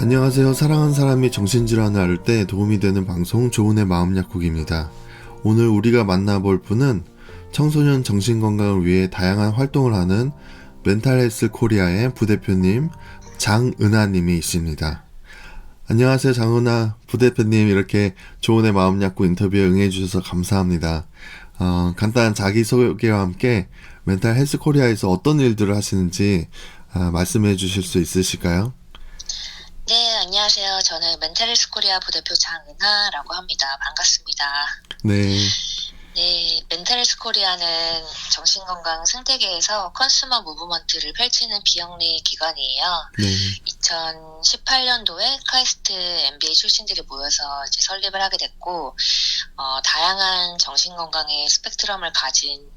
안녕하세요. 사랑하는 사람이 정신질환을 앓을 때 도움이 되는 방송 조은의 마음약국입니다. 오늘 우리가 만나볼 분은 청소년 정신건강을 위해 다양한 활동을 하는 멘탈헬스 코리아의 부대표님 장은하님이 있습니다. 안녕하세요. 장은하 부대표님, 이렇게 조은의 마음약국 인터뷰에 응해주셔서 감사합니다. 간단한 자기소개와 함께 멘탈헬스 코리아에서 어떤 일들을 하시는지 말씀해 주실 수 있으실까요? 네, 안녕하세요. 저는 멘탈헬스 코리아 부대표 장은하라고 합니다. 반갑습니다. 네. 네, 멘탈헬스 코리아는 정신건강 생태계에서 컨슈머 무브먼트를 펼치는 비영리 기관이에요. 네. 2018년도에 카이스트 MBA 출신들이 모여서 이제 설립을 하게 됐고, 다양한 정신건강의 스펙트럼을 가진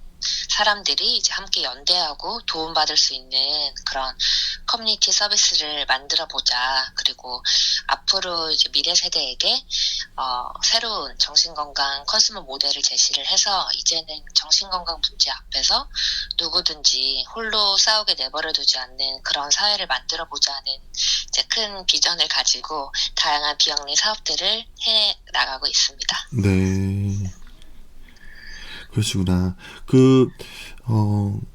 사람들이 이제 함께 연대하고 도움받을 수 있는 그런 커뮤니티 서비스를 만들어 보자. 그리고 앞으로 이제 미래 세대에게 새로운 정신건강 컨슈머 모델을 제시를 해서 이제는 정신건강 문제 앞에서 누구든지 홀로 싸우게 내버려 두지 않는 그런 사회를 만들어 보자는 이제 큰 비전을 가지고 다양한 비영리 사업들을 해 나가고 있습니다. 네. 그러시구나.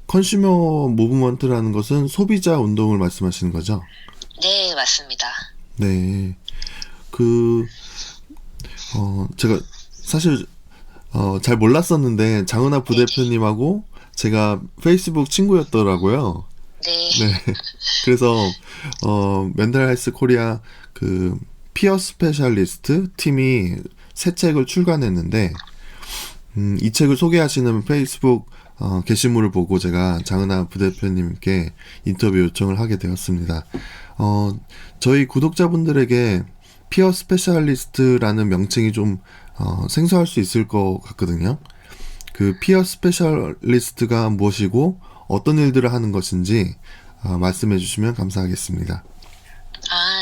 컨슈머 무브먼트라는 것은 소비자 운동을 말씀하시는 거죠? 네, 맞습니다. 네. 제가 사실, 잘 몰랐었는데, 장은하 부대표님하고 제가 페이스북 친구였더라고요. 네. 네. 그래서, 멘탈 헬스 코리아 피어 스페셜리스트 팀이 새 책을 출간했는데, 이 책을 소개하시는 페이스북 게시물을 보고 제가 장은하 부대표님께 인터뷰 요청을 하게 되었습니다. 저희 구독자분들에게 피어 스페셜리스트라는 명칭이 좀 생소할 수 있을 것 같거든요. 그 피어 스페셜리스트가 무엇이고 어떤 일들을 하는 것인지 말씀해 주시면 감사하겠습니다.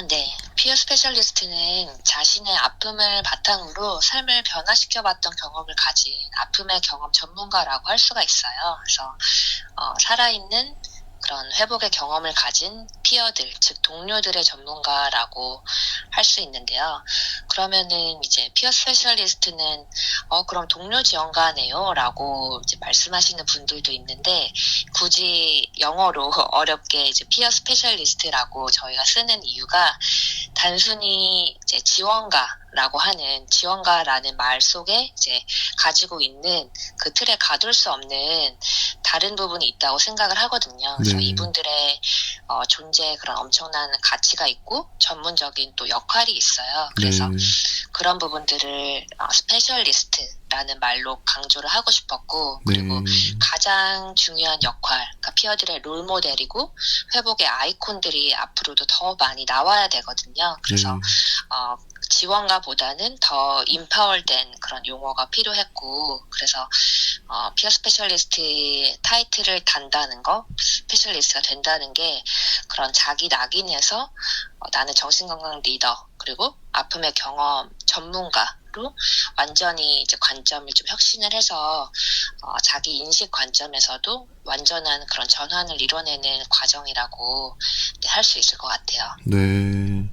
네. 피어 스페셜리스트는 자신의 아픔을 바탕으로 삶을 변화시켜봤던 경험을 가진 아픔의 경험 전문가라고 할 수가 있어요. 그래서 살아있는 그런 회복의 경험을 가진 피어들, 즉 동료들의 전문가라고 할 수 있는데요. 그러면은 이제 피어 스페셜리스트는 그럼 동료 지원가네요 라고 이제 말씀하시는 분들도 있는데, 굳이 영어로 어렵게 이제 피어 스페셜리스트라고 저희가 쓰는 이유가 단순히 이제 지원가라고 하는, 지원가라는 말 속에 이제 가지고 있는 그 틀에 가둘 수 없는 다른 부분이 있다고 생각을 하거든요. 그래서 이분들의 존재에 그런 엄청난 가치가 있고 전문적인 또 역할이 있어요. 그래서 그런 부분들을 스페셜리스트라는 말로 강조를 하고 싶었고, 그리고 가장 중요한 역할, 그러니까 피어들의 롤모델이고 회복의 아이콘들이 앞으로도 더 많이 나와야 되거든요. 그래서 지원가보다는 더 임파월된 그런 용어가 필요했고, 그래서 피어 스페셜리스트의 타이틀을 단다는 거, 스페셜리스트가 된다는 게 그런 자기 낙인에서 나는 정신건강 리더, 그리고 아픔의 경험 전문가로 완전히 이제 관점을 좀 혁신을 해서 자기 인식 관점에서도 완전한 그런 전환을 이뤄내는 과정이라고 할 수 있을 것 같아요. 네.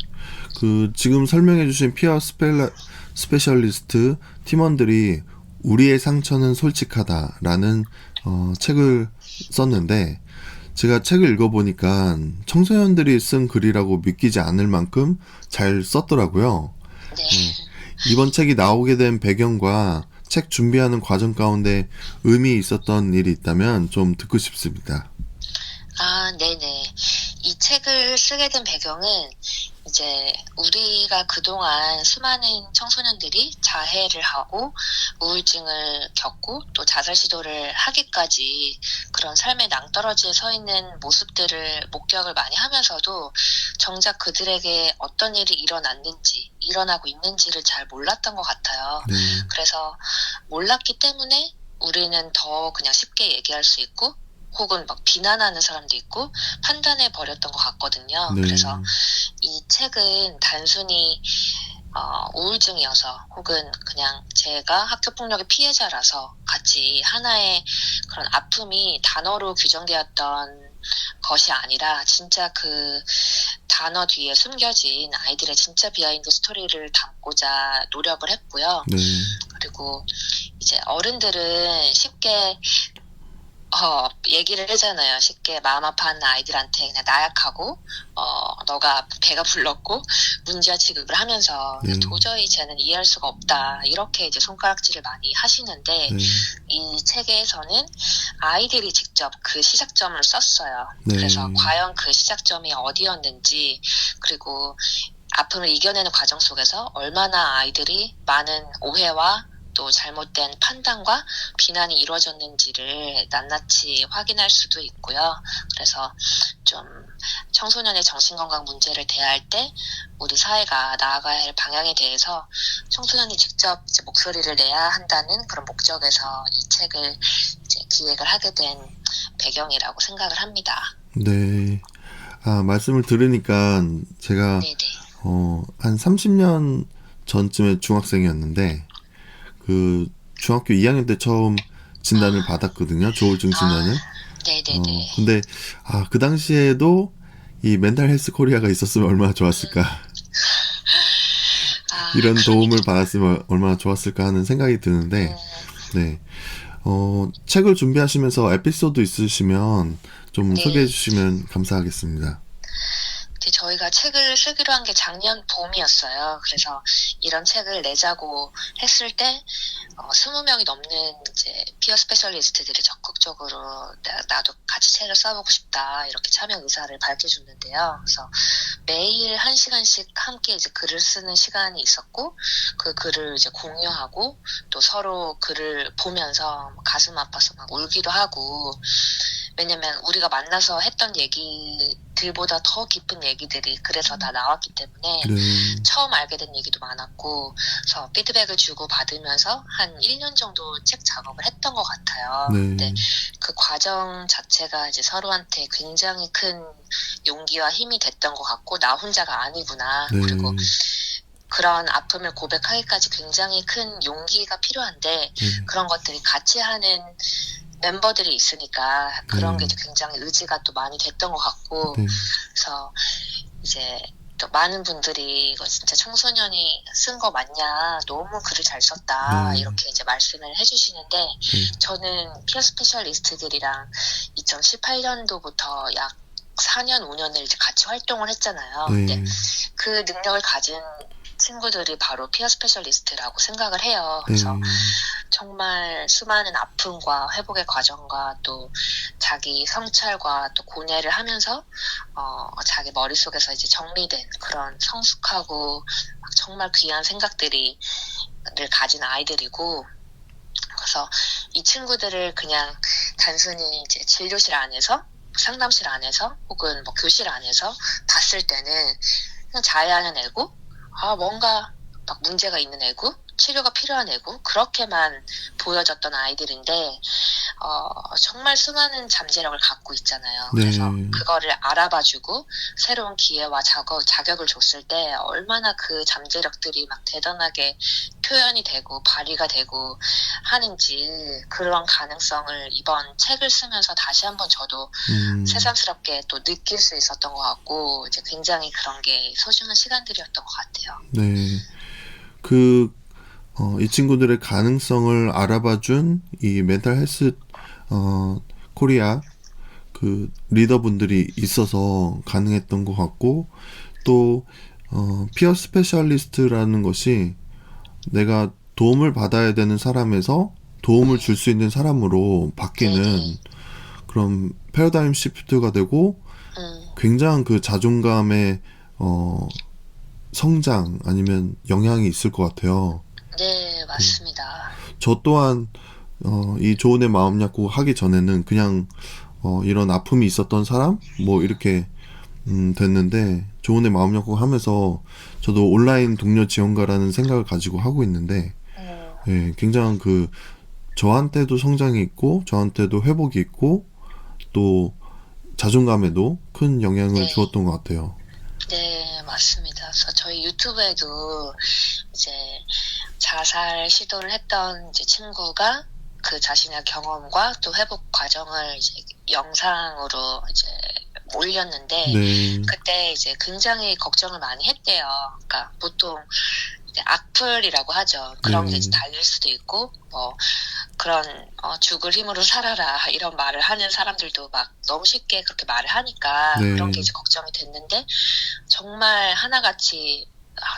지금 설명해주신 피어 스페셜리스트 팀원들이 우리의 상처는 솔직하다라는 책을 썼는데, 제가 책을 읽어보니까 청소년들이 쓴 글이라고 믿기지 않을 만큼 잘 썼더라고요. 네. 이번 책이 나오게 된 배경과 책 준비하는 과정 가운데 의미 있었던 일이 있다면 좀 듣고 싶습니다. 네네. 이 책을 쓰게 된 배경은 이제 우리가 그동안 수많은 청소년들이 자해를 하고 우울증을 겪고 또 자살 시도를 하기까지 그런 삶의 낭떠러지에 서 있는 모습들을 목격을 많이 하면서도 정작 그들에게 어떤 일이 일어나고 있는지를 잘 몰랐던 것 같아요. 그래서 몰랐기 때문에 우리는 더 그냥 쉽게 얘기할 수 있고, 혹은 막 비난하는 사람도 있고 판단해 버렸던 것 같거든요. 그래서 이 책은 단순히 우울증이어서, 혹은 그냥 제가 학교폭력의 피해자라서 같이 하나의 그런 아픔이 단어로 규정되었던 것이 아니라, 진짜 그 단어 뒤에 숨겨진 아이들의 진짜 비하인드 스토리를 담고자 노력을 했고요. 네. 그리고 이제 어른들은 쉽게 얘기를 하잖아요. 쉽게 마음 아파하는 아이들한테 그냥 나약하고, 너가 배가 불렀고, 문제아 취급을 하면서, 네. 도저히 쟤는 이해할 수가 없다. 이렇게 이제 손가락질을 많이 하시는데, 네. 이 책에서는 아이들이 직접 그 시작점을 썼어요. 네. 그래서 과연 그 시작점이 어디였는지, 그리고 아픔을 이겨내는 과정 속에서 얼마나 아이들이 많은 오해와 또 잘못된 판단과 비난이 이루어졌는지를 낱낱이 확인할 수도 있고요. 그래서 좀 청소년의 정신건강 문제를 대할 때 우리 사회가 나아가야 할 방향에 대해서 청소년이 직접 이제 목소리를 내야 한다는 그런 목적에서 이 책을 이제 기획을 하게 된 배경이라고 생각을 합니다. 네. 말씀을 들으니까 제가 네네. 한 30년 전쯤에 중학생이었는데 그 중학교 2학년 때 처음 진단을 받았거든요. 조울증 진단을. 네네네. 근데 그 당시에도 이 멘탈 헬스 코리아가 있었으면 얼마나 좋았을까. 이런 도움을 받았으면 얼마나 좋았을까 하는 생각이 드는데, 네. 책을 준비하시면서 에피소드 있으시면 좀 네. 소개해 주시면 감사하겠습니다. 저희가 책을 쓰기로 한 게 작년 봄이었어요. 그래서 이런 책을 내자고 했을 때 20명이 넘는 이제 피어 스페셜리스트들이 적극적으로 나도 같이 책을 써보고 싶다 이렇게 참여 의사를 밝혀줬는데요. 그래서 매일 1시간씩 함께 이제 글을 쓰는 시간이 있었고 그 글을 이제 공유하고 또 서로 글을 보면서 가슴 아파서 막 울기도 하고, 왜냐면 우리가 만나서 했던 얘기들보다 더 깊은 얘기들이 그래서 다 나왔기 때문에 네. 처음 알게 된 얘기도 많았고, 그래서 피드백을 주고 받으면서 한 1년 정도 책 작업을 했던 것 같아요. 네. 근데 그 과정 자체가 이제 서로한테 굉장히 큰 용기와 힘이 됐던 것 같고, 나 혼자가 아니구나. 네. 그리고 그런 아픔을 고백하기까지 굉장히 큰 용기가 필요한데 그런 것들이 같이 하는 멤버들이 있으니까 그런 게 이제 굉장히 의지가 또 많이 됐던 것 같고, 네. 그래서 이제 또 많은 분들이 이거 진짜 청소년이 쓴 거 맞냐, 너무 글을 잘 썼다 네. 이렇게 이제 말씀을 해주시는데, 저는 피어 스페셜리스트들이랑 2018년도부터 약 4년, 5년을 이제 같이 활동을 했잖아요. 근데 그 능력을 가진 친구들이 바로 피어 스페셜리스트라고 생각을 해요. 그래서 정말 수많은 아픔과 회복의 과정과 또 자기 성찰과 또 고뇌를 하면서 자기 머릿속에서 이제 정리된 그런 성숙하고 정말 귀한 생각들을 가진 아이들이고, 그래서 이 친구들을 그냥 단순히 이제 진료실 안에서, 상담실 안에서 혹은 뭐 교실 안에서 봤을 때는 그냥 자해하는 애고, 뭔가 막 문제가 있는 애고 치료가 필요한 애고 그렇게만 보여졌던 아이들인데 정말 수많은 잠재력을 갖고 있잖아요. 네. 그래서 그거를 알아봐주고 새로운 기회와 자격을 줬을 때 얼마나 그 잠재력들이 막 대단하게 표현이 되고 발휘가 되고 하는지, 그런 가능성을 이번 책을 쓰면서 다시 한번 저도 새삼스럽게 또 느낄 수 있었던 것 같고, 이제 굉장히 그런 게 소중한 시간들이었던 것 같아요. 네. 이 친구들의 가능성을 알아봐준 이 멘탈 헬스 코리아 그 리더분들이 있어서 가능했던 것 같고, 또 피어 스페셜리스트라는 것이 내가 도움을 받아야 되는 사람에서 도움을 줄 수 있는 사람으로 바뀌는 그런 패러다임 시프트가 되고, 굉장한 그 자존감의 성장 아니면 영향이 있을 것 같아요. 네, 맞습니다. 저 또한 이 조은의 마음 약국 하기 전에는 그냥 이런 아픔이 있었던 사람 뭐 이렇게 됐는데, 조은의 마음 약국 하면서 저도 온라인 동료 지원가라는 생각을 가지고 하고 있는데, 예, 굉장한 그 저한테도 성장이 있고 저한테도 회복이 있고 또 자존감에도 큰 영향을 주었던 것 같아요. 네, 맞습니다. 그래서 저희 유튜브에도 이제 자살 시도를 했던 이제 친구가 그 자신의 경험과 또 회복 과정을 이제 영상으로 이제 올렸는데 네. 그때 이제 굉장히 걱정을 많이 했대요. 그러니까 보통 이제 악플이라고 하죠. 그런 게 이제 달릴 수도 있고 뭐 그런 죽을 힘으로 살아라 이런 말을 하는 사람들도 막 너무 쉽게 그렇게 말을 하니까 네. 그런 게 이제 걱정이 됐는데 정말 하나같이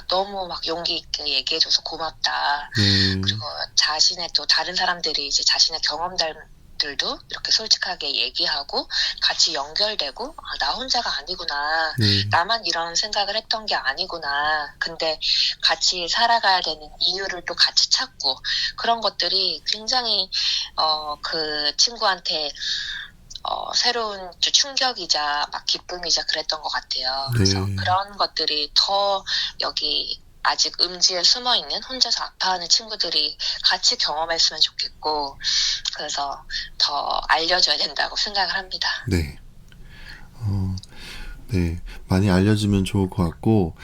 너무 막 용기 있게 얘기해줘서 고맙다. 네. 그리고 자신의 또 다른 사람들이 이제 자신의 경험들도 이렇게 솔직하게 얘기하고 같이 연결되고 나 혼자가 아니구나. 네. 나만 이런 생각을 했던 게 아니구나. 근데 같이 살아가야 되는 이유를 또 같이 찾고 그런 것들이 굉장히 그 친구한테 새로운 충격이자 막 기쁨이자 그랬던 것 같아요. 그래서 네. 그런 것들이 더 여기 아직 음지에 숨어 있는 혼자서 아파하는 친구들이 같이 경험했으면 좋겠고 그래서 더 알려줘야 된다고 생각을 합니다. 네. 네. 많이 알려지면 좋을 것 같고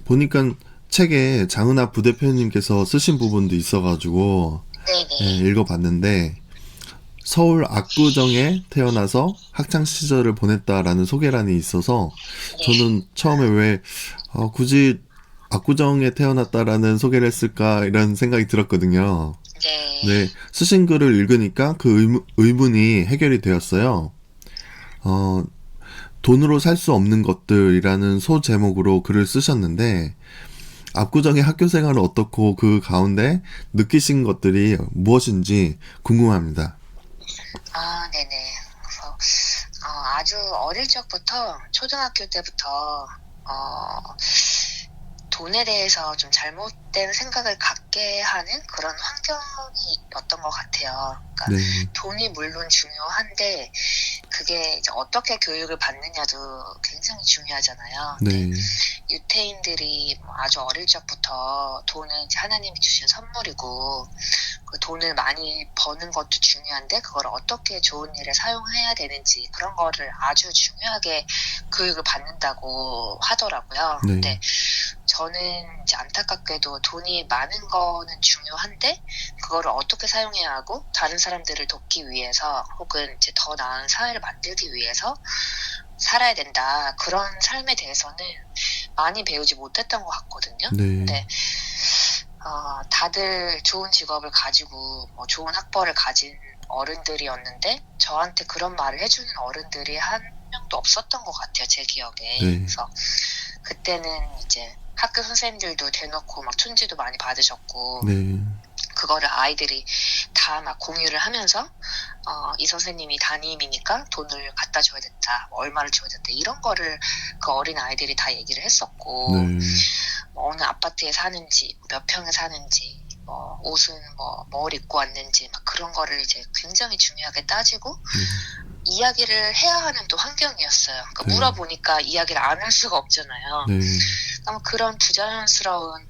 보니까 책에 장은하 부대표님께서 쓰신 부분도 있어가지고 네네. 네, 읽어봤는데 서울 압구정에 태어나서 학창 시절을 보냈다라는 소개란이 있어서 네. 저는 처음에 왜 굳이 압구정에 태어났다라는 소개를 했을까 이런 생각이 들었거든요. 네. 네, 쓰신 글을 읽으니까 그 의문이 해결이 되었어요. 돈으로 살 수 없는 것들이라는 소제목으로 글을 쓰셨는데 압구정의 학교 생활은 어떻고 그 가운데 느끼신 것들이 무엇인지 궁금합니다. 네네. 그래서 아주 어릴 적부터 초등학교 때부터 돈에 대해서 좀 잘못된 생각을 갖게 하는 그런 환경이었던 것 같아요. 그러니까 네. 돈이 물론 중요한데 그게 이제 어떻게 교육을 받느냐도 굉장히 중요하잖아요. 네. 유태인들이 아주 어릴 적부터 돈은 이제 하나님이 주신 선물이고 그 돈을 많이 버는 것도 중요한데 그걸 어떻게 좋은 일에 사용해야 되는지 그런 거를 아주 중요하게 교육을 받는다고 하더라고요. 네. 근데 저는 이제 안타깝게도 돈이 많은 거는 중요한데 그거를 어떻게 사용해야 하고 다른 사람들을 돕기 위해서 혹은 이제 더 나은 사회를 만들기 위해서 살아야 된다. 그런 삶에 대해서는 많이 배우지 못했던 것 같거든요. 네. 근데 다들 좋은 직업을 가지고 뭐 좋은 학벌을 가진 어른들이었는데 저한테 그런 말을 해주는 어른들이 한 명도 없었던 것 같아요. 제 기억에. 네. 그래서 그때는 이제 학교 선생님들도 대놓고 막 촌지도 많이 받으셨고 네. 그거를 아이들이 다 막 공유를 하면서 이 선생님이 담임이니까 돈을 갖다 줘야 된다, 뭐 얼마를 줘야 된다 이런 거를 그 어린 아이들이 다 얘기를 했었고 네. 뭐 어느 아파트에 사는지 몇 평에 사는지 뭐 옷은 뭘 입고 왔는지 막 그런 거를 이제 굉장히 중요하게 따지고 이야기를 해야 하는 또 환경이었어요. 그러니까 네. 물어보니까 이야기를 안 할 수가 없잖아요. 네. 그런 부자연스러운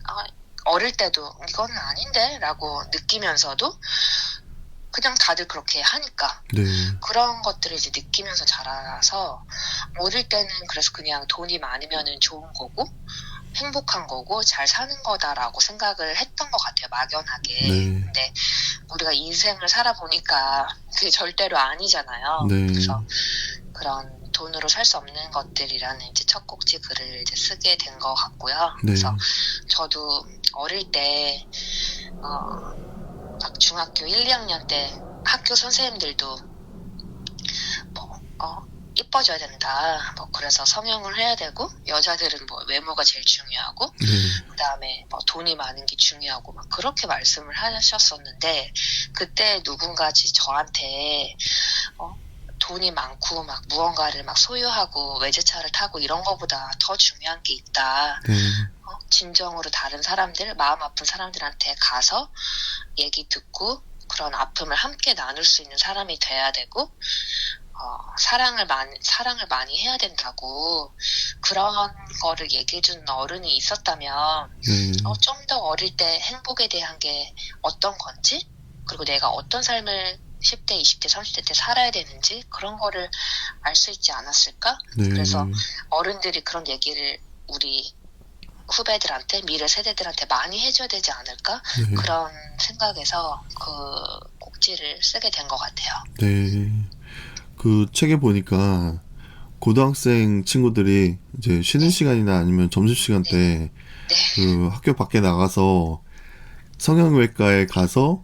어릴 때도 이거는 아닌데 라고 느끼면서도 그냥 다들 그렇게 하니까 네. 그런 것들을 이제 느끼면서 자라서 어릴 때는 그래서 그냥 돈이 많으면은 좋은 거고 행복한 거고 잘 사는 거다라고 생각을 했던 것 같아요. 막연하게. 네. 근데 우리가 인생을 살아보니까 그게 절대로 아니잖아요. 네. 그래서 그런 돈으로 살 수 없는 것들이라는 이제 첫 꼭지 글을 이제 쓰게 된 것 같고요. 네. 그래서 저도 어릴 때 막 중학교 1, 2학년 때 학교 선생님들도 이뻐져야 된다. 그래서 성형을 해야 되고 여자들은 외모가 제일 중요하고 네. 그다음에 돈이 많은 게 중요하고 막 그렇게 말씀을 하셨었는데 그때 누군가 저한테 돈이 많고 막 무언가를 막 소유하고 외제차를 타고 이런 거보다 더 중요한 게 있다. 네. 진정으로 다른 사람들, 마음 아픈 사람들한테 가서 얘기 듣고 그런 아픔을 함께 나눌 수 있는 사람이 돼야 되고 사랑을 많이 해야 된다고 그런 거를 얘기해주는 어른이 있었다면 네. 좀 더 어릴 때 행복에 대한 게 어떤 건지 그리고 내가 어떤 삶을 10대, 20대, 30대 때 살아야 되는지 그런 거를 알 수 있지 않았을까? 네. 그래서 어른들이 그런 얘기를 우리 후배들한테 미래 세대들한테 많이 해줘야 되지 않을까? 네. 그런 생각에서 그 꼭지를 쓰게 된 것 같아요. 네. 그 책에 보니까 고등학생 친구들이 이제 쉬는 시간이나 아니면 점심시간 때 그 학교 밖에 나가서 성형외과에 가서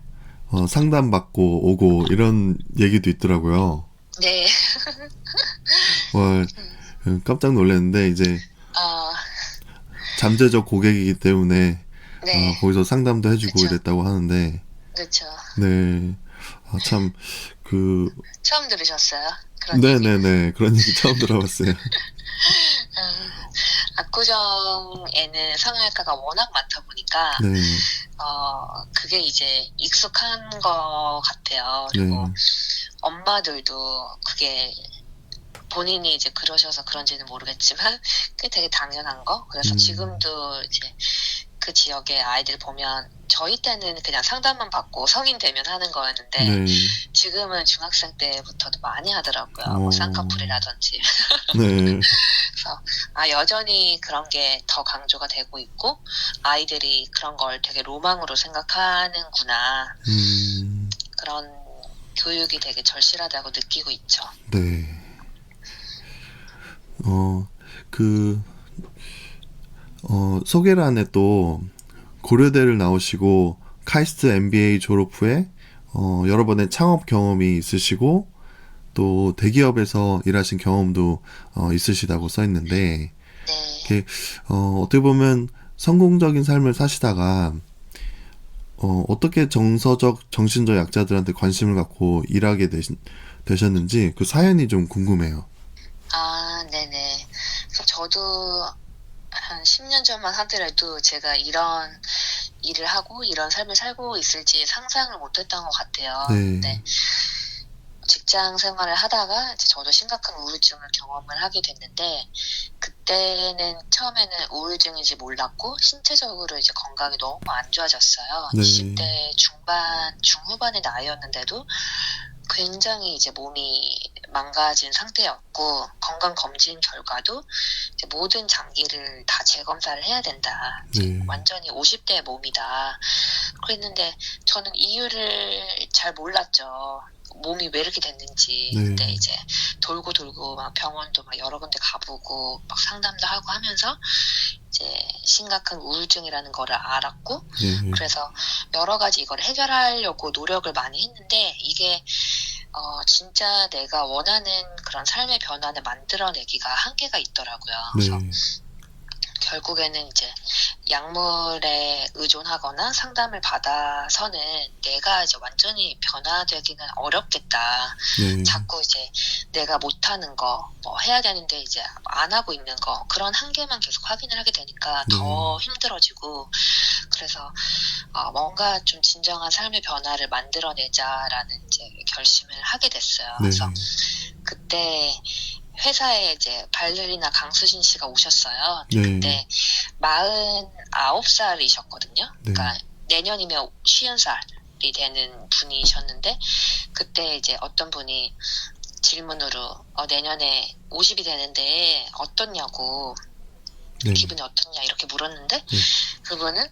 상담받고 오고 이런 얘기도 있더라고요. 네. 와, 깜짝 놀랐는데 이제 어, 잠재적 고객이기 때문에 네. 거기서 상담도 해주고 그쵸. 이랬다고 하는데 그렇죠. 네. 참, 그, 처음 들으셨어요? 그런 얘기? 네네네. 그런 얘기 처음 들어봤어요. 압구정에는 성형외과가 워낙 많다 보니까, 네, 그게 이제 익숙한 것 같아요. 네, 그리고 엄마들도 그게 본인이 이제 그러셔서 그런지는 모르겠지만, 그게 되게 당연한 거. 그래서 지금도 이제 그 지역의 아이들 보면, 저희 때는 그냥 상담만 받고 성인 되면 하는 거였는데, 네, 지금은 중학생 때부터도 많이 하더라고요. 어, 뭐 쌍꺼풀이라든지. 네, 그래서 여전히 그런 게 더 강조가 되고 있고 아이들이 그런 걸 되게 로망으로 생각하는구나. 그런 교육이 되게 절실하다고 느끼고 있죠. 네. 그, 소개란에 또 고려대를 나오시고 카이스트 MBA 졸업 후에 여러 번의 창업 경험이 있으시고 또 대기업에서 일하신 경험도 있으시다고 써 있는데 네. 이렇게 어떻게 보면 성공적인 삶을 사시다가 어떻게 정서적, 정신적 약자들한테 관심을 갖고 일하게 되셨는지 그 사연이 좀 궁금해요. 네네. 그래서 저도 한 10년 전만 하더라도 제가 이런 일을 하고 이런 삶을 살고 있을지 상상을 못했던 것 같아요. 네, 근데 직장 생활을 하다가 이제 저도 심각한 우울증을 경험을 하게 됐는데 그때는 처음에는 우울증인지 몰랐고 신체적으로 이제 건강이 너무 안 좋아졌어요. 네, 20대 중후반의 나이였는데도 굉장히 이제 몸이 망가진 상태였고 건강 검진 결과도 이제 모든 장기를 다 재검사를 해야 된다. 이제 네, 완전히 50대의 몸이다. 그랬는데 저는 이유를 잘 몰랐죠. 몸이 왜 이렇게 됐는지. 네, 근데 이제 돌고 막 병원도 막 여러 군데 가보고 막 상담도 하고 하면서 이제 심각한 우울증이라는 거를 알았고 네, 그래서 여러 가지 이걸 해결하려고 노력을 많이 했는데 이게 진짜 내가 원하는 그런 삶의 변화를 만들어내기가 한계가 있더라고요. 그래서 네, 결국에는 이제 약물에 의존하거나 상담을 받아서는 내가 이제 완전히 변화되기는 어렵겠다. 네, 자꾸 이제 내가 못하는 거, 뭐 해야 되는데 이제 안 하고 있는 거, 그런 한계만 계속 확인을 하게 되니까 네, 더 힘들어지고, 그래서 뭔가 좀 진정한 삶의 변화를 만들어내자라는 이제 결심을 하게 됐어요. 네, 그래서 그때 회사에 이제 발레리나 강수진 씨가 오셨어요. 네, 그때 49살이셨거든요. 네, 그러니까 내년이면 50살이 되는 분이셨는데 그때 이제 어떤 분이 질문으로 내년에 50이 되는데 어떻냐고 네, 기분이 어떻냐 이렇게 물었는데 네, 그분은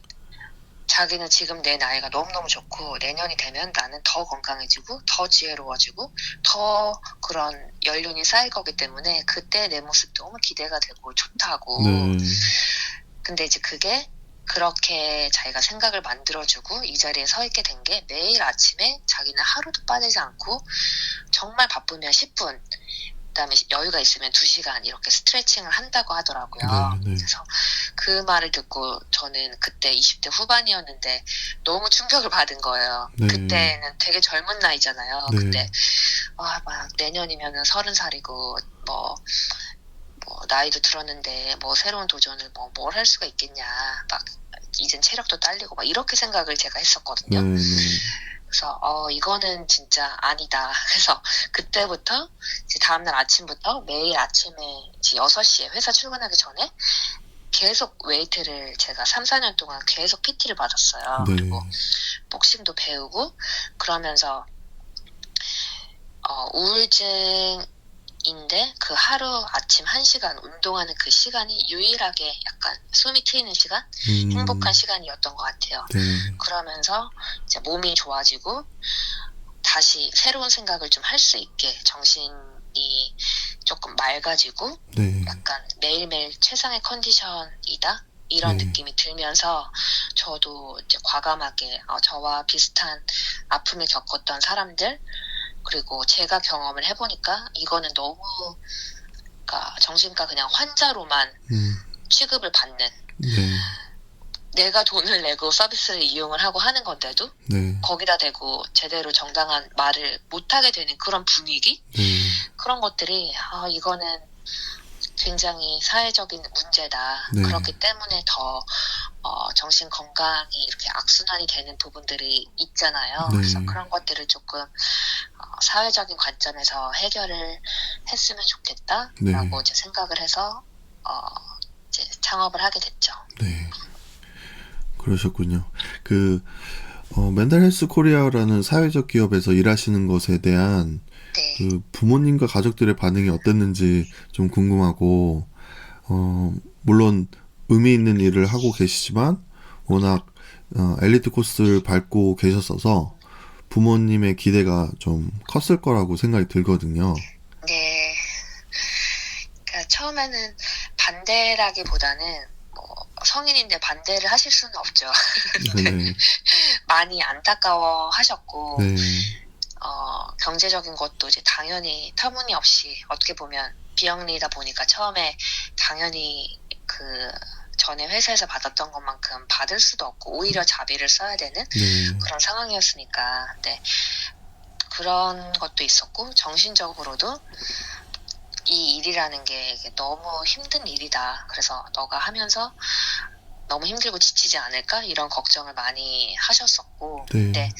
자기는 지금 내 나이가 너무너무 좋고 내년이 되면 나는 더 건강해지고 더 지혜로워지고 더 그런 연륜이 쌓일 거기 때문에 그때 내 모습 너무 기대가 되고 좋다고. 네, 근데 이제 그게 그렇게 자기가 생각을 만들어주고 이 자리에 서 있게 된 게 매일 아침에 자기는 하루도 빠지지 않고 정말 바쁘면 10분 그다음에 여유가 있으면 2시간 이렇게 스트레칭을 한다고 하더라고요. 네, 그래서 그 말을 듣고 저는 그때 20대 후반이었는데 너무 충격을 받은 거예요. 네, 그때는 되게 젊은 나이잖아요. 네, 근데 막 내년이면은 30살이고 뭐 나이도 들었는데 뭐 새로운 도전을 뭘 할 수가 있겠냐. 막 이젠 체력도 딸리고 막 이렇게 생각을 제가 했었거든요. 네, 그래서 이거는 진짜 아니다. 그래서 그때부터 이제 다음날 아침부터 매일 아침에 이제 6시에 회사 출근하기 전에 계속 웨이트를 제가 3, 4년 동안 계속 PT를 받았어요. 네, 그리고 복싱도 배우고 그러면서 우울증인데 그 하루 아침 1시간 운동하는 그 시간이 유일하게 약간 숨이 트이는 시간? 행복한 시간이었던 것 같아요. 네, 그러면서 이제 몸이 좋아지고 다시 새로운 생각을 좀 할 수 있게 정신 마음이 조금 맑아지고 네. 약간 매일매일 최상의 컨디션이다 이런 네. 느낌이 들면서 저도 이제 과감하게 저와 비슷한 아픔을 겪었던 사람들 그리고 제가 경험을 해보니까 이거는 너무 그러니까 정신과 그냥 환자로만 취급을 받는 네. 내가 돈을 내고 서비스를 이용을 하고 하는 건데도 네. 거기다 대고 제대로 정당한 말을 못하게 되는 그런 분위기? 네. 그런 것들이 이거는 굉장히 사회적인 문제다. 네. 그렇기 때문에 더 정신 건강이 이렇게 악순환이 되는 부분들이 있잖아요. 네. 그래서 그런 것들을 조금 사회적인 관점에서 해결을 했으면 좋겠다라고 네. 이제 생각을 해서 이제 창업을 하게 됐죠. 네. 그러셨군요. 멘탈 헬스 코리아라는 사회적 기업에서 일하시는 것에 대한 네. 부모님과 가족들의 반응이 어땠는지 좀 궁금하고, 물론 의미 있는 일을 하고 계시지만, 워낙, 엘리트 코스를 밟고 계셨어서 부모님의 기대가 좀 컸을 거라고 생각이 들거든요. 네. 그러니까 처음에는 반대라기보다는 성인인데 반대를 하실 수는 없죠. 네. 많이 안타까워 하셨고, 네. 경제적인 것도 이제 당연히 터무니없이 어떻게 보면 비영리다 보니까 처음에 당연히 그 전에 회사에서 받았던 것만큼 받을 수도 없고 오히려 자비를 써야 되는 네. 그런 상황이었으니까. 근데 그런 것도 있었고 정신적으로도 이 일이라는 게 이게 너무 힘든 일이다. 그래서 너가 하면서 너무 힘들고 지치지 않을까? 이런 걱정을 많이 하셨었고. 네. 근데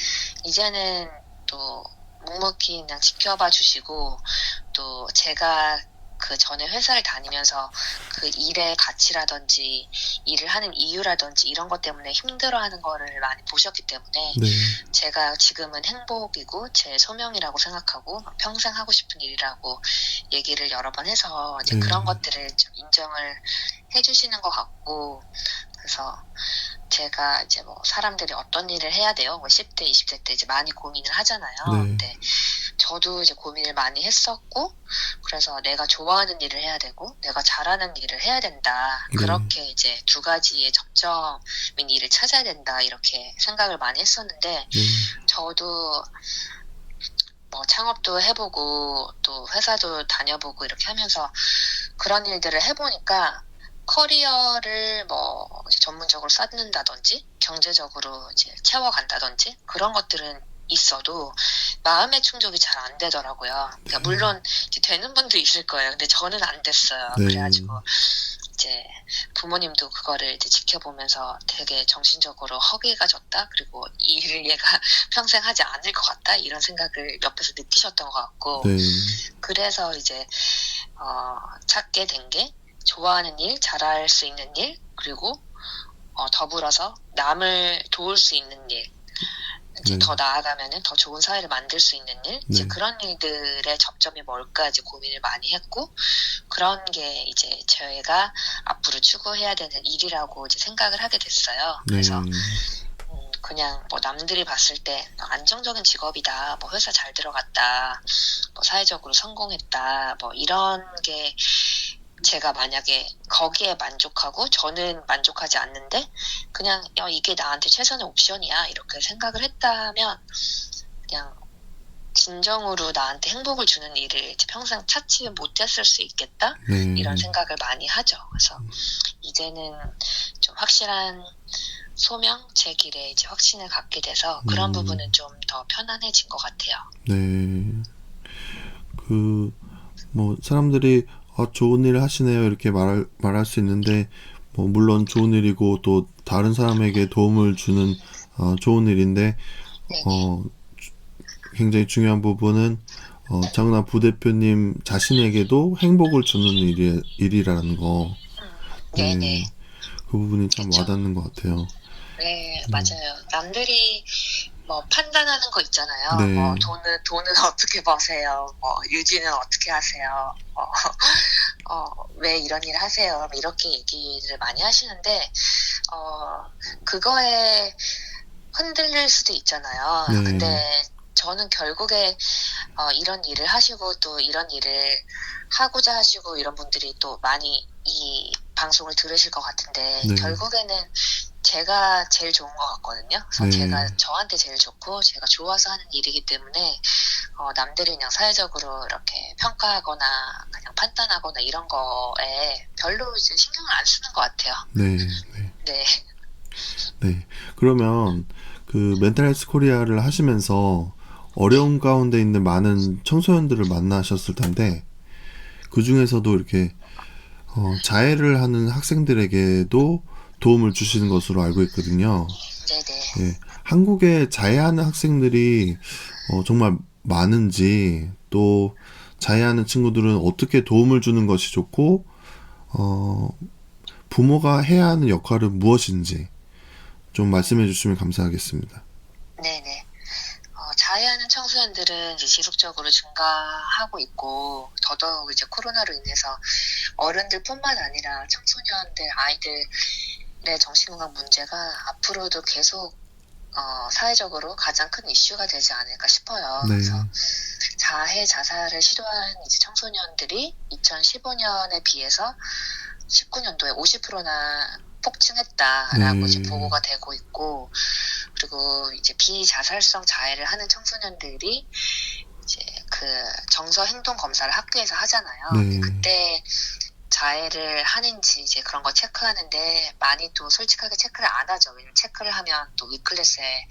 이제는 또 묵묵히 그냥 지켜봐 주시고 또 제가 그 전에 회사를 다니면서 그 일의 가치라든지 일을 하는 이유라든지 이런 것 때문에 힘들어하는 거를 많이 보셨기 때문에 네. 제가 지금은 행복이고 제 소명이라고 생각하고 평생 하고 싶은 일이라고 얘기를 여러 번 해서 이제 네. 그런 것들을 좀 인정을 해주시는 것 같고 그래서 제가 이제 뭐 사람들이 어떤 일을 해야 돼요? 뭐 10대, 20대 때 이제 많이 고민을 하잖아요. 네. 근데 저도 이제 고민을 많이 했었고, 그래서 내가 좋아하는 일을 해야 되고, 내가 잘하는 일을 해야 된다. 네. 그렇게 이제 두 가지의 접점인 일을 찾아야 된다. 이렇게 생각을 많이 했었는데, 네. 저도 뭐 창업도 해보고, 또 회사도 다녀보고 이렇게 하면서 그런 일들을 해보니까, 커리어를 뭐 전문적으로 쌓는다든지 경제적으로 이제 채워간다든지 그런 것들은 있어도 마음의 충족이 잘 안 되더라고요. 그러니까 물론 이제 되는 분도 있을 거예요. 근데 저는 안 됐어요. 네. 그래가지고 이제 부모님도 그거를 이제 지켜보면서 되게 정신적으로 허기가 졌다. 그리고 이 일을 얘가 평생 하지 않을 것 같다. 이런 생각을 옆에서 느끼셨던 것 같고 네. 그래서 이제 찾게 된 게 좋아하는 일, 잘할 수 있는 일, 그리고 더불어서 남을 도울 수 있는 일, 이제 네. 더 나아가면은 더 좋은 사회를 만들 수 있는 일, 이제 네. 그런 일들의 접점이 뭘까 이제 고민을 많이 했고, 그런 게 이제 저희가 앞으로 추구해야 되는 일이라고 이제 생각을 하게 됐어요. 네. 그래서 그냥 뭐 남들이 봤을 때 안정적인 직업이다, 뭐 회사 잘 들어갔다, 뭐 사회적으로 성공했다, 뭐 이런 게 제가 만약에 거기에 만족하고 저는 만족하지 않는데 그냥 이게 나한테 최선의 옵션이야 이렇게 생각을 했다면 그냥 진정으로 나한테 행복을 주는 일을 이제 평생 찾지 못했을 수 있겠다 네. 이런 생각을 많이 하죠. 그래서 이제는 좀 확실한 소명 제 길에 이제 확신을 갖게 돼서 그런 부분은 좀 더 편안해진 것 같아요. 네. 사람들이 좋은 일을 하시네요. 이렇게 말할 수 있는데, 물론 좋은 일이고, 또 다른 사람에게 도움을 주는, 좋은 일인데, 굉장히 중요한 부분은, 장은아 부대표님 자신에게도 행복을 주는 일이라는 거. 네네. 그 부분이 참 그쵸. 와닿는 것 같아요. 네, 맞아요. 남들이 뭐 판단하는 거 있잖아요. 네. 뭐 돈은 어떻게 버세요? 뭐 유지는 어떻게 하세요? 왜 이런 일을 하세요? 뭐 이렇게 얘기를 많이 하시는데 그거에 흔들릴 수도 있잖아요. 네. 근데 저는 결국에 이런 일을 하시고 또 이런 일을 하고자 하시고 이런 분들이 또 많이 이 방송을 들으실 것 같은데 네. 결국에는 제가 제일 좋은 것 같거든요. 그래서 네. 제가 저한테 제일 좋고 제가 좋아서 하는 일이기 때문에 남들이 그냥 사회적으로 이렇게 평가하거나 그냥 판단하거나 이런 거에 별로 이제 신경을 안 쓰는 것 같아요. 네. 네. 네. 네. 그러면 그 멘탈 헬스 코리아를 하시면서 어려운 가운데 있는 많은 청소년들을 만나셨을 텐데 그 중에서도 이렇게 자해를 하는 학생들에게도 도움을 주시는 것으로 알고 있거든요. 네네. 예. 한국에 자해하는 학생들이 정말 많은지 또 자해하는 친구들은 어떻게 도움을 주는 것이 좋고 부모가 해야 하는 역할은 무엇인지 좀 말씀해 주시면 감사하겠습니다. 네네. 자해하는 청소년들은 이제 지속적으로 증가하고 있고, 더더욱 이제 코로나로 인해서 어른들뿐만 아니라 청소년들, 아이들의 정신건강 문제가 앞으로도 계속 사회적으로 가장 큰 이슈가 되지 않을까 싶어요. 네. 그래서 자해, 자살을 시도한 이제 청소년들이 2015년에 비해서 19년도에 50%나 폭증했다라고 이제 보고가 되고 있고, 그리고 이제 비자살성 자해를 하는 청소년들이 이제 그 정서 행동 검사를 학교에서 하잖아요. 네. 그때 자해를 하는지 이제 그런 거 체크하는데 많이 또 솔직하게 체크를 안 하죠. 왜냐면 체크를 하면 또 위클래스에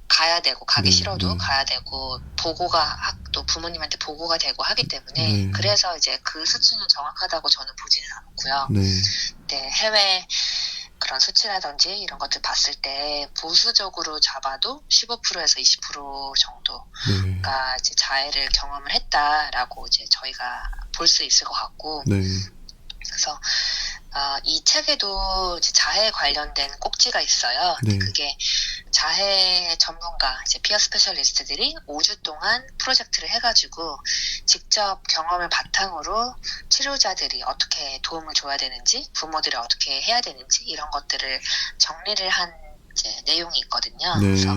가야 되고 가기 네, 싫어도 네. 가야 되고 보고가 또 부모님한테 보고가 되고 하기 때문에 네. 그래서 이제 그 수치는 정확하다고 저는 보지는 않고요. 네. 네, 해외 그런 수치라든지 이런 것들 봤을 때 보수적으로 잡아도 15%에서 20% 정도가 네. 이제 자해를 경험을 했다라고 이제 저희가 볼 수 있을 것 같고, 네. 그래서 이 책에도 이제 자해 관련된 꼭지가 있어요. 네. 그게 자해 전문가, 이제 피어 스페셜리스트들이 5주 동안 프로젝트를 해가지고 직접 경험을 바탕으로 치료자들이 어떻게 도움을 줘야 되는지, 부모들이 어떻게 해야 되는지 이런 것들을 정리를 한 이제 내용이 있거든요. 네. 그래서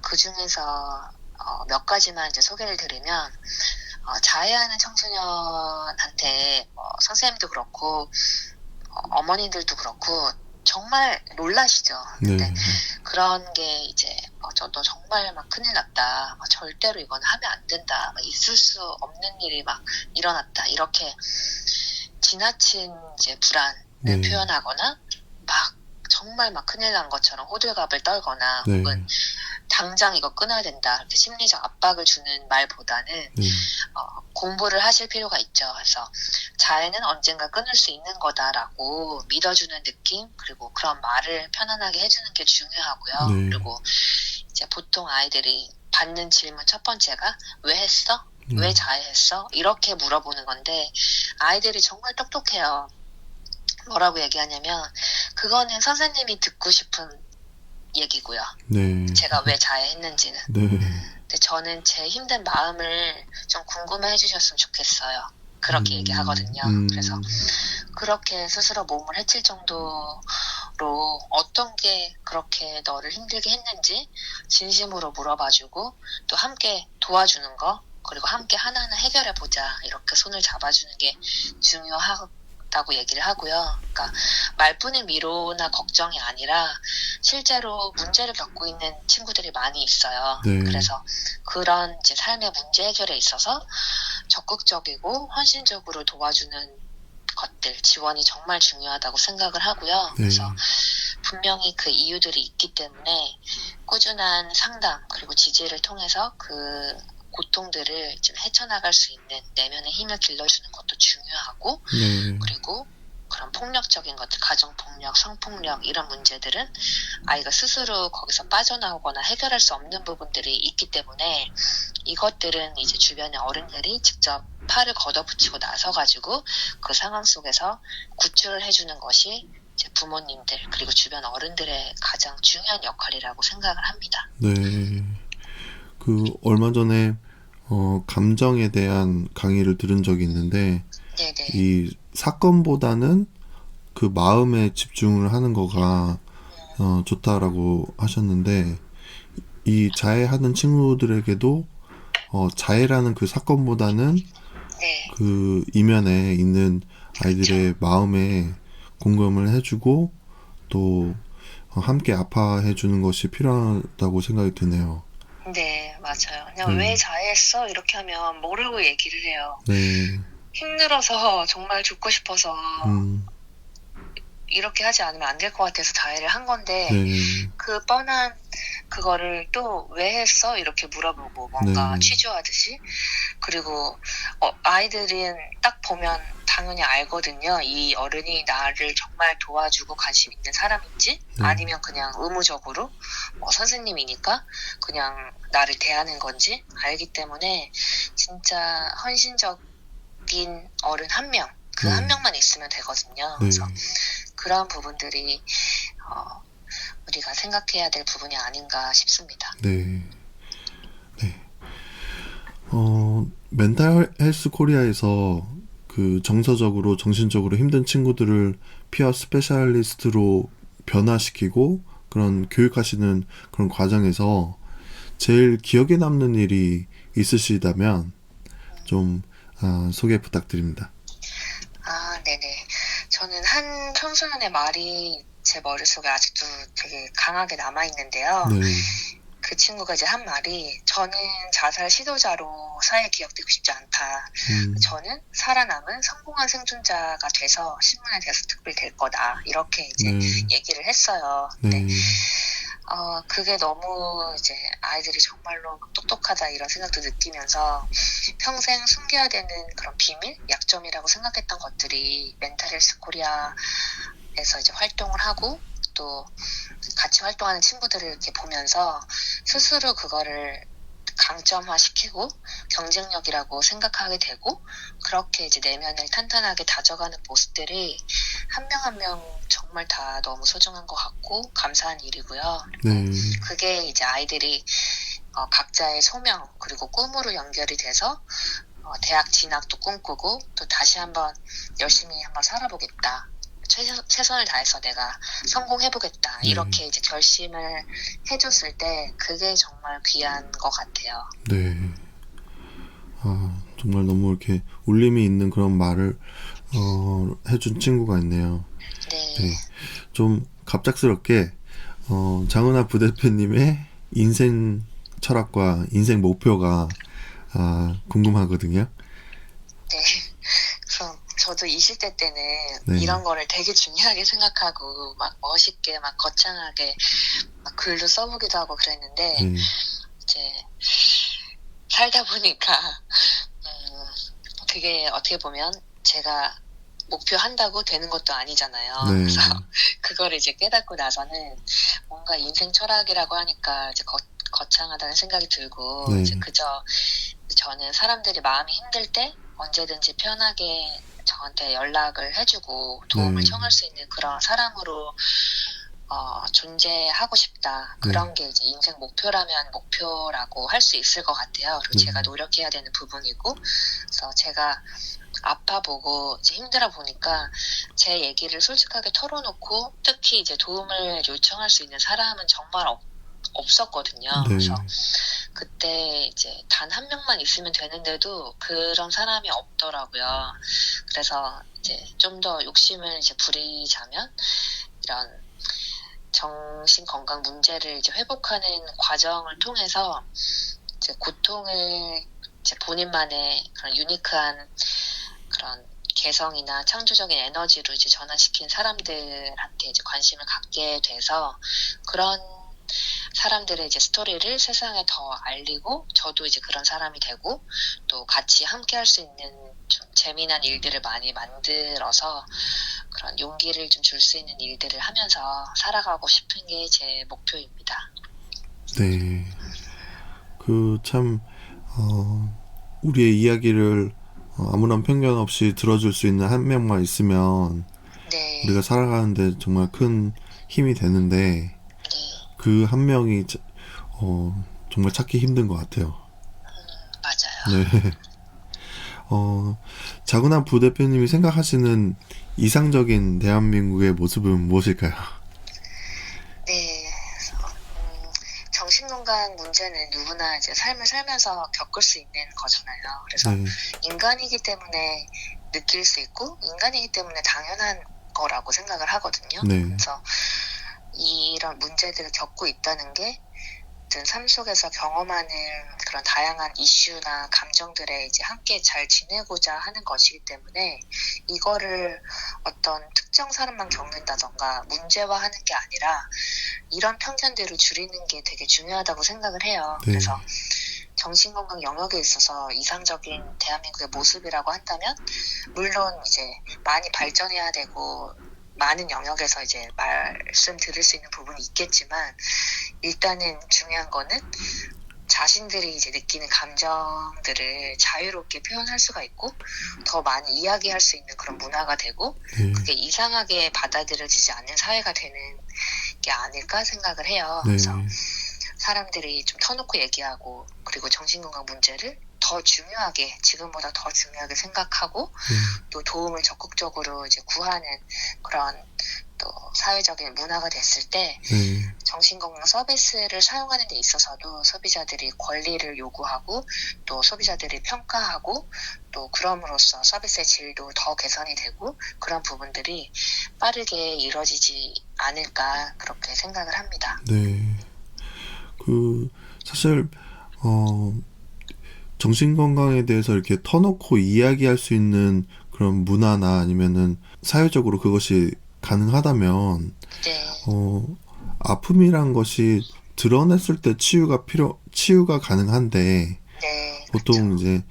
그 중에서 몇 가지만 이제 소개를 드리면, 자해하는 청소년한테 선생님도 그렇고 어머니들도 그렇고 정말 놀라시죠. 근데 네. 그런 게 이제 너 정말 막 큰일 났다. 절대로 이건 하면 안 된다. 있을 수 없는 일이 막 일어났다. 이렇게 지나친 이제 불안을 네. 표현하거나 막 정말 막 큰일 난 것처럼 호들갑을 떨거나 네. 혹은 당장 이거 끊어야 된다. 이렇게 심리적 압박을 주는 말보다는 네. 공부를 하실 필요가 있죠. 그래서 자해는 언젠가 끊을 수 있는 거다라고 믿어주는 느낌, 그리고 그런 말을 편안하게 해주는 게 중요하고요. 네. 그리고 이제 보통 아이들이 받는 질문 첫 번째가 왜 했어? 왜 자해했어? 이렇게 물어보는 건데 아이들이 정말 똑똑해요. 뭐라고 얘기하냐면 그거는 선생님이 듣고 싶은 얘기고요. 네. 제가 왜 자해했는지는. 네. 근데 저는 제 힘든 마음을 좀 궁금해 해주셨으면 좋겠어요. 그렇게 얘기하거든요. 그래서 그렇게 스스로 몸을 해칠 정도로 어떤 게 그렇게 너를 힘들게 했는지 진심으로 물어봐주고 또 함께 도와주는 거, 그리고 함께 하나하나 해결해보자 이렇게 손을 잡아주는 게 중요하다고 얘기를 하고요. 그러니까 말뿐인 위로나 걱정이 아니라 실제로 문제를 겪고 있는 친구들이 많이 있어요. 네. 그래서 그런 이제 삶의 문제 해결에 있어서 적극적이고 헌신적으로 도와주는 것들, 지원이 정말 중요하다고 생각을 하고요. 네. 그래서 분명히 그 이유들이 있기 때문에 꾸준한 상담 그리고 지지를 통해서 그 고통들을 좀 헤쳐나갈 수 있는 내면의 힘을 길러주는 것도 중요하고, 네. 그리고 그런 폭력적인 것들, 가정폭력, 성폭력 이런 문제들은 아이가 스스로 거기서 빠져나오거나 해결할 수 없는 부분들이 있기 때문에 이것들은 이제 주변의 어른들이 직접 팔을 걷어붙이고 나서가지고 그 상황 속에서 구출을 해주는 것이 이제 부모님들 그리고 주변 어른들의 가장 중요한 역할이라고 생각을 합니다. 네. 그 얼마 전에 감정에 대한 강의를 들은 적이 있는데 네네. 이 사건보다는 그 마음에 집중을 하는 거가 좋다라고 하셨는데 이 자해하는 친구들에게도 자해라는 그 사건보다는 네, 그 이면에 있는 아이들의 마음에 공감을 해주고 또 함께 아파해주는 것이 필요하다고 생각이 드네요. 네, 맞아요. 그냥 왜 네, 자해했어? 이렇게 하면 모르고 얘기를 해요. 네, 힘들어서 정말 죽고 싶어서 음, 이렇게 하지 않으면 안 될 것 같아서 자해를 한 건데 네, 그 뻔한 그거를 또 왜 했어? 이렇게 물어보고 뭔가 네, 취조하듯이 그리고 아이들은 딱 보면 당연히 알거든요. 이 어른이 나를 정말 도와주고 관심 있는 사람인지 네, 아니면 그냥 의무적으로 선생님이니까 그냥 나를 대하는 건지 알기 때문에 진짜 헌신적인 어른 한 명, 그 한 네, 명만 있으면 되거든요. 그래서 네, 그런 부분들이 어, 우리가 생각해야 될 부분이 아닌가 싶습니다. 네, 네. 멘탈 헬스 코리아에서 그 정서적으로 정신적으로 힘든 친구들을 피어 스페셜리스트로 변화시키고 그런 교육하시는 그런 과정에서 제일 기억에 남는 일이 있으시다면 좀 소개 부탁드립니다. 아, 네네. 저는 한 청소년의 말이 제 머릿속에 아직도 되게 강하게 남아있는데요. 네, 그 친구가 이제 한 말이 저는 자살 시도자로 사회에 기억되고 싶지 않다. 음, 저는 살아남은 성공한 생존자가 돼서 신문에 대해서 특별히 될 거다. 이렇게 이제 네, 얘기를 했어요. 근데 네, 그게 너무 이제 아이들이 정말로 똑똑하다 이런 생각도 느끼면서 평생 숨겨야 되는 그런 비밀, 약점이라고 생각했던 것들이 멘탈 헬스 코리아에서 이제 활동을 하고 또 같이 활동하는 친구들을 이렇게 보면서 스스로 그거를 강점화시키고 경쟁력이라고 생각하게 되고 그렇게 이제 내면을 탄탄하게 다져가는 모습들이 한 명 한 명 정말 다 너무 소중한 것 같고 감사한 일이고요. 그리고 네, 그게 이제 아이들이 각자의 소명 그리고 꿈으로 연결이 돼서 대학 진학도 꿈꾸고 또 다시 한번 열심히 한번 살아보겠다. 최선을 다해서 내가 성공해보겠다. 네, 이렇게 이제 결심을 해줬을 때 그게 정말 귀한 것 같아요. 네. 정말 너무 이렇게 울림이 있는 그런 말을 해준 친구가 있네요. 네. 네, 좀 갑작스럽게 장은하 부대표님의 인생 철학과 인생 목표가 궁금하거든요. 네. 그래서 저도 20대 때는 네, 이런 거를 되게 중요하게 생각하고 막 멋있게 막 거창하게 막 글도 써보기도 하고 그랬는데 네, 이제 살다 보니까 그게 어떻게 보면 제가 목표한다고 되는 것도 아니잖아요. 그래서 네, 그거를 이제 깨닫고 나서는 뭔가 인생 철학이라고 하니까 이제 거창하다는 생각이 들고 이제 네, 그저 저는 사람들이 마음이 힘들 때 언제든지 편하게 저한테 연락을 해주고 도움을 네, 청할 수 있는 그런 사람으로 존재하고 싶다. 네, 그런 게 이제 인생 목표라면 목표라고 할 수 있을 것 같아요. 그리고 네, 제가 노력해야 되는 부분이고, 그래서 제가 아파 보고 이제 힘들어 보니까 제 얘기를 솔직하게 털어놓고 특히 이제 도움을 요청할 수 있는 사람은 정말 없었거든요. 그래서 네, 그때 이제 단 한 명만 있으면 되는데도 그런 사람이 없더라고요. 그래서 이제 좀 더 욕심을 이제 부리자면 이런 정신 건강 문제를 이제 회복하는 과정을 통해서 이제 고통을 이제 본인만의 그런 유니크한 그런 개성이나 창조적인 에너지로 이제 전환시킨 사람들한테 이제 관심을 갖게 돼서 그런 사람들의 이제 스토리를 세상에 더 알리고 저도 이제 그런 사람이 되고 또 같이 함께 할 수 있는 좀 재미난 일들을 많이 만들어서 그런 용기를 좀 줄 수 있는 일들을 하면서 살아가고 싶은 게 제 목표입니다. 네. 그 참 우리의 이야기를 아무런 편견 없이 들어줄 수 있는 한 명만 있으면 우리가 네, 살아가는데 정말 큰 힘이 되는데 네, 그 한 명이 정말 찾기 힘든 것 같아요. 네. 맞아요. 자구나 부대표님이 생각하시는 이상적인 대한민국의 모습은 무엇일까요? 네, 그래서 정신건강 문제는 누구나 이제 삶을 살면서 겪을 수 있는 거잖아요. 그래서 네. 인간이기 때문에 느낄 수 있고 인간이기 때문에 당연한 거라고 생각을 하거든요. 네. 그래서 이런 문제들을 겪고 있다는 게 삶 속에서 경험하는 그런 다양한 이슈나 감정들에 이제 함께 잘 지내고자 하는 것이기 때문에 이거를 어떤 특정 사람만 겪는다던가 문제화하는 게 아니라 이런 편견들을 줄이는 게 되게 중요하다고 생각을 해요. 네. 그래서 정신건강 영역에 있어서 이상적인 대한민국의 모습이라고 한다면 물론 이제 많이 발전해야 되고 많은 영역에서 이제 말씀 드릴 수 있는 부분이 있겠지만 일단은 중요한 거는 자신들이 이제 느끼는 감정들을 자유롭게 표현할 수가 있고 더 많이 이야기할 수 있는 그런 문화가 되고 네. 그게 이상하게 받아들여지지 않는 사회가 되는 게 아닐까 생각을 해요. 네. 그래서 사람들이 좀 터놓고 얘기하고 그리고 정신건강 문제를 더 중요하게 지금보다 더 중요하게 생각하고 또 도움을 적극적으로 이제 구하는 그런 또 사회적인 문화가 됐을 때 네. 정신건강 서비스를 사용하는 데 있어서도 소비자들이 권리를 요구하고 또 소비자들이 평가하고 또 그럼으로써 서비스의 질도 더 개선이 되고 그런 부분들이 빠르게 이루어지지 않을까 그렇게 생각을 합니다. 네. 사실 정신건강에 대해서 이렇게 터놓고 이야기할 수 있는 그런 문화나 아니면은 사회적으로 그것이 가능하다면 네. 아픔이란 것이 드러냈을 때 치유가 가능한데 네. 보통 이제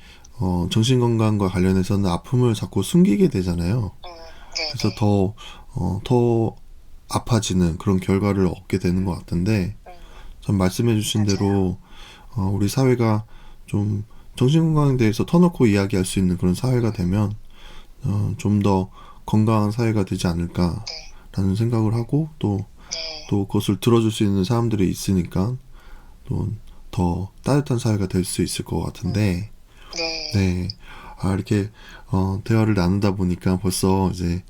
정신건강과 관련해서는 아픔을 자꾸 숨기게 되잖아요. 네. 그래서 더 아파지는 그런 결과를 얻게 되는 것 같은데 전 말씀해주신 대로 우리 사회가 좀 정신건강에 대해서 터놓고 이야기할 수 있는 그런 사회가 되면 좀 더 건강한 사회가 되지 않을까라는 생각을 하고 또 그것을 들어줄 수 있는 사람들이 있으니까 또 더 따뜻한 사회가 될 수 있을 것 같은데 네. 이렇게 대화를 나누다 보니까 벌써 이제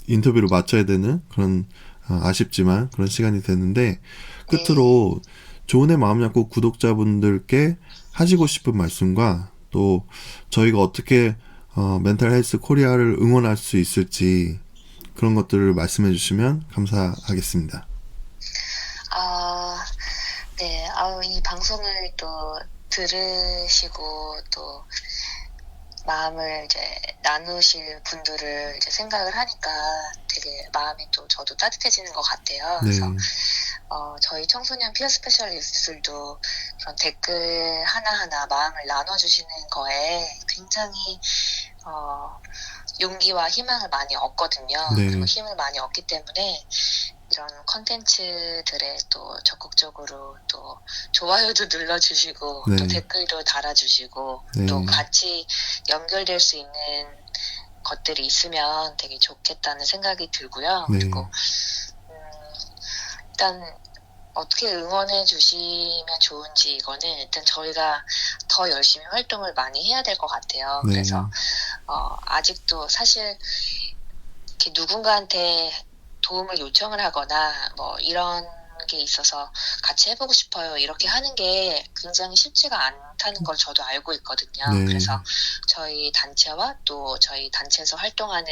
인터뷰를 마쳐야 되는 그런 아쉽지만 그런 시간이 됐는데 끝으로 조은의 마음 약국 구독자분들께 하시고 싶은 말씀과 또 저희가 어떻게 멘탈 헬스 코리아를 응원할 수 있을지 그런 것들을 말씀해 주시면 감사하겠습니다. 네. 이 방송을 또 들으시고 또 마음을 이제 나누실 분들을 이제 생각을 하니까 되게 마음이 또 저도 따뜻해지는 것 같아요. 네. 그래서 저희 청소년 피어 스페셜리스트들도 그런 댓글 하나하나 마음을 나눠주시는 거에 굉장히 용기와 희망을 많이 얻거든요. 네. 그리고 힘을 많이 얻기 때문에 이런 컨텐츠들에 또 적극적으로 또 좋아요도 눌러주시고 네. 또 댓글도 달아주시고 네. 또 같이 연결될 수 있는 것들이 있으면 되게 좋겠다는 생각이 들고요. 네. 그리고 일단 어떻게 응원해 주시면 좋은지 이거는 일단 저희가 더 열심히 활동을 많이 해야 될 것 같아요. 네. 그래서 아직도 사실 이렇게 누군가한테 도움을 요청을 하거나 뭐 이런 게 있어서 같이 해보고 싶어요 이렇게 하는 게 굉장히 쉽지가 않다는 걸 저도 알고 있거든요. 네. 그래서 저희 단체와 또 저희 단체에서 활동하는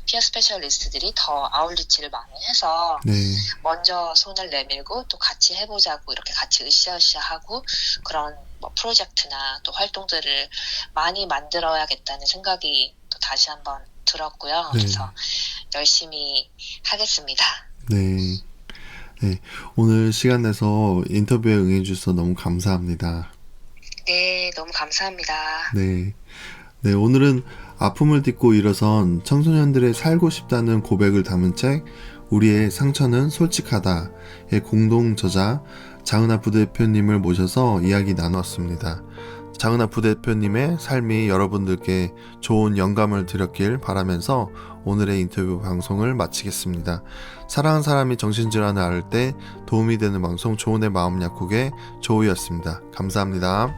피어 스페셜리스트들이 더 아웃리치를 많이 해서 네. 먼저 손을 내밀고 또 같이 해보자고 이렇게 같이 으쌰으쌰하고 그런 뭐 프로젝트나 또 활동들을 많이 만들어야겠다는 생각이 또 다시 한번 들었고요. 네. 그래서 열심히 하겠습니다. 네. 네. 오늘 시간 내서 인터뷰에 응해주셔서 너무 감사합니다. 네, 너무 감사합니다. 네. 네, 오늘은 아픔을 딛고 일어선 청소년들의 살고 싶다는 고백을 담은 책 우리의 상처는 솔직하다의 공동 저자 장은하 부대표님을 모셔서 이야기 나눴습니다. 장은하 부대표님의 삶이 여러분들께 좋은 영감을 드렸길 바라면서 오늘의 인터뷰 방송을 마치겠습니다. 사랑하는 사람이 정신질환을 앓을 때 도움이 되는 방송 조은의 마음 약국의 조우였습니다. 감사합니다.